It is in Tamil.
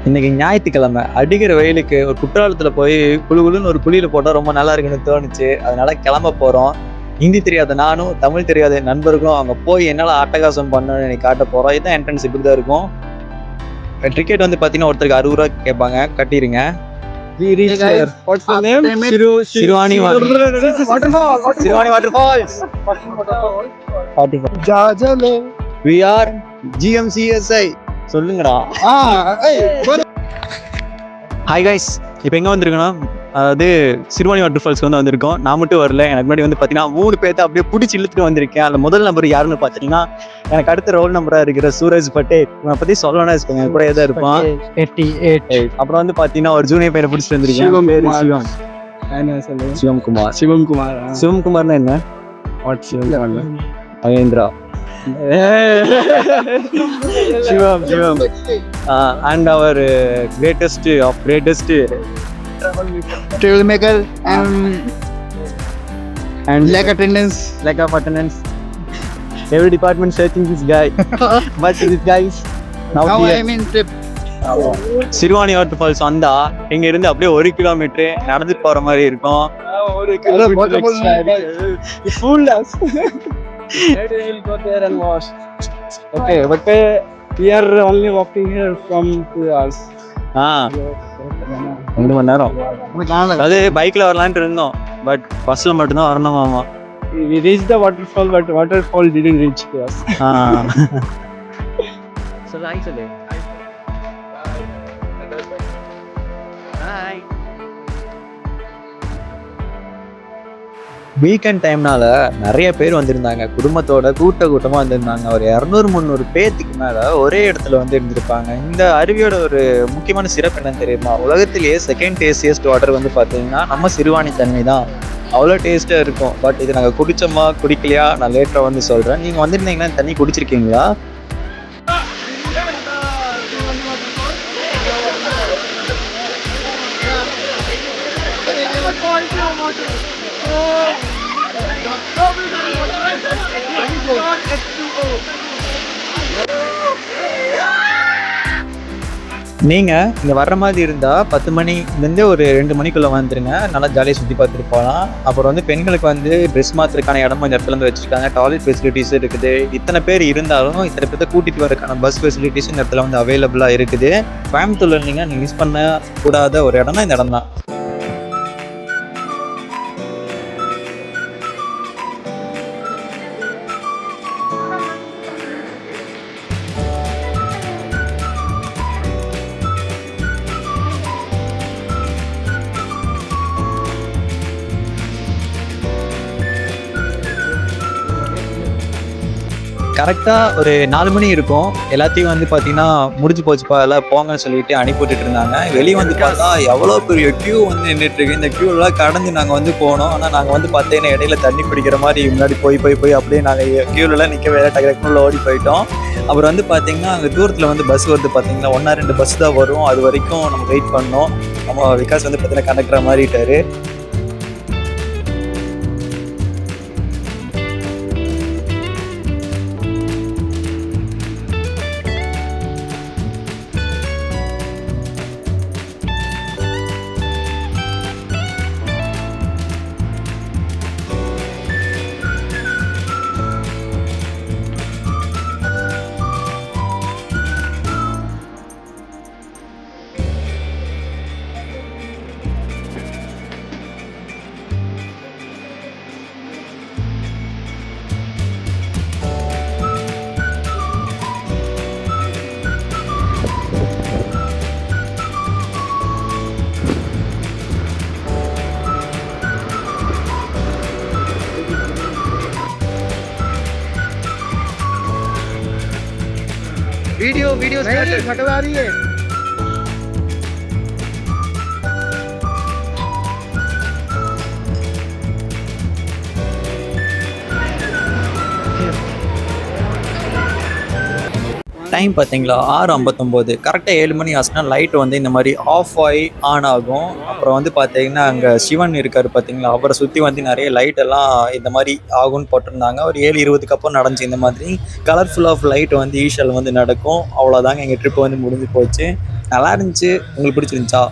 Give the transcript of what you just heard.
இன்னைக்கு ஞாயிற்றுக்கிழமை அடிக்கிற வெயிலுக்கு ஒரு குற்றாலத்தில் போய் குழுன்னு ஒரு குளியில் போட்டால் ரொம்ப நல்லா இருக்குன்னு தோணுச்சு. அதனால கிளம்ப போகிறோம். ஹிந்தி தெரியாத நானும் தமிழ் தெரியாத என் நண்பர்களும் அங்கே போய் என்னால் அட்டகாசம் பண்ணணும்னு எனக்கு காட்ட போகிறோம். இதுதான் என்ட்ரன்ஸ், இப்படி தான் இருக்கும். டிக்கெட் வந்து பார்த்தீங்கன்னா ஒருத்தருக்கு 60 ரூபா கேட்பாங்க, கட்டிடுங்க. What's the name? Shirwani Waterfalls. We are GMCSI. சொல்லுங்கடா. ஹாய் கைஸ், இப்போ எங்கே வந்திருக்கோன்னா அதாவது சிறுவாணி வாட்டர் ஃபால்ஸ்க்கு வந்திருக்கோம். நான் மட்டும் வரல, எனக்கு முன்னாடி வந்து பார்த்தீங்கன்னா 3 பேர்த்த அப்படியே பிடிச்சி இழுத்துட்டு வந்திருக்கேன். அதில் முதல் நம்பர் யாருன்னு பார்த்தீங்கன்னா எனக்கு அடுத்த ரோல் நம்பராக இருக்கிற சூரஜ் பட்டேல். இவனை பற்றி சொல்லணும்னா வச்சுக்கோங்க, கூட தான் இருப்பான். 88. அப்புறம் வந்து பார்த்தீங்கன்னா ஒரு ஜூனியர் பையனை பிடிச்சிட்டு வந்திருக்கேன். சிவம்குமார்னா என்ன? Mahindra. Shivam. And our greatest Troublemaker and lack attendance. Every department searching this guy. But this guy is now here. I'm in trip. Siruvani water falls வந்தா இங்க இருந்து அப்படியே 1 கிலோமீட்டர் நடந்து போற மாதிரி இருக்கும். We'll go there and wash. Okay, but we are only walking here from 2 hours. 2 மணி நேரம். அதாவது பைக்ல வரலான்ட்டு இருந்தோம், பட் பஸ்ல மட்டும்தான் வரணுமாமா. We reached the waterfall, but waterfall didn't reach to us. So actually weekend டைம்னால நிறைய பேர் வந்திருந்தாங்க. குடும்பத்தோட கூட்டமாக வந்திருந்தாங்க. ஒரு 200-300 பேர்த்துக்கு மேலே ஒரே இடத்துல வந்து இருந்திருப்பாங்க. இந்த அருவியோட ஒரு முக்கியமான சிறப்பு என்னன்னு தெரியுமா? உலகத்திலேயே செகண்ட் டேஸ்டியஸ்ட் வாட்டர் வந்து பார்த்தீங்கன்னா நம்ம சிறுவாணி தண்ணி தான். அவ்வளோ டேஸ்ட்டாக இருக்கும். பட் இது நாங்கள் குடித்தோமா குடிக்கலையா நான் லேட்டராக வந்து சொல்கிறேன். நீங்கள் வந்திருந்தீங்கன்னா தண்ணி குடிச்சிருக்கீங்களா? நீங்க இங்க வர்ற மாதிரி இருந்தா 10 மணிலேருந்து ஒரு 2 மணிக்குள்ள வந்துருங்க. நல்லா ஜாலியாக சுற்றி பார்த்துட்டு போகலாம். அப்புறம் வந்து பெண்களுக்கு வந்து ட்ரெஸ் மாற்றுறதுக்கான இடமும் இந்த இடத்துல இருந்து வச்சிருக்காங்க. டாய்லெட் ஃபெசிலிட்டிஸ் இருக்குது. இத்தனை பேர் இருந்தாலும் இத்தனை பேர்த்த கூட்டிட்டு வரதுக்கான பஸ் ஃபெசிலிட்டிஸும் இந்த இடத்துல வந்து அவைலபிளாக இருக்குது. கோயம்புத்தூர்ல நீங்கள் மிஸ் பண்ண கூடாத ஒரு இடம்னா இந்த இடம் தான். கரெக்டாக ஒரு 4 மணி இருக்கும். எல்லாத்தையும் வந்து பார்த்தீங்கன்னா முடிஞ்சு போச்சுப்பா எல்லாம் போங்கன்னு சொல்லிட்டு அனுப்பி விட்டுட்டு இருந்தாங்க. வெளியே வந்து பார்த்தா எவ்வளோ பெரிய க்யூ வந்து நின்றுட்டுருக்கு. இந்த க்யூலாம் கடந்து நாங்கள் வந்து போனோம். ஆனால் நாங்கள் வந்து பார்த்தீங்கன்னா இடையில தண்ணி பிடிக்கிற மாதிரி முன்னாடி போய் அப்படியே நாங்கள் க்யூலெலாம் நிற்க வேலை டக்குள்ள ஓடி போயிட்டோம். அப்புறம் வந்து பார்த்தீங்கன்னா அங்கே தூரத்தில் வந்து பஸ் வருது பார்த்தீங்கன்னா 1-2 பஸ் தான் வரும். அது வரைக்கும் நம்ம வெயிட் பண்ணோம். நம்ம விகாஸ் வந்து பார்த்தீங்கன்னா கண்டக்டராக மாறிட்டாரு. वीडियो हटवा रही है। டைம் பார்த்தீங்களா 6:59. கரெக்டாக 7 மணி ஆச்சுன்னா லைட் வந்து இந்த மாதிரி ஆஃப் ஆகி ஆன் ஆகும். அப்புறம் வந்து பார்த்தீங்கன்னா அங்கே சிவன் இருக்கார் பார்த்தீங்களா, அவரை சுற்றி வந்து நிறைய லைட் எல்லாம் இந்த மாதிரி ஆகும்னு போட்டிருந்தாங்க. ஒரு 7:20க்கு அப்புறம் நடந்துச்சு இந்த மாதிரி கலர்ஃபுல் ஆஃப் லைட் வந்து ஈஷல் வந்து நடக்கும். அவ்வளோதாங்க, எங்கள் ட்ரிப்பு வந்து முடிஞ்சு போச்சு. நல்லா இருந்துச்சு. உங்களுக்கு பிடிச்சிருந்துச்சா?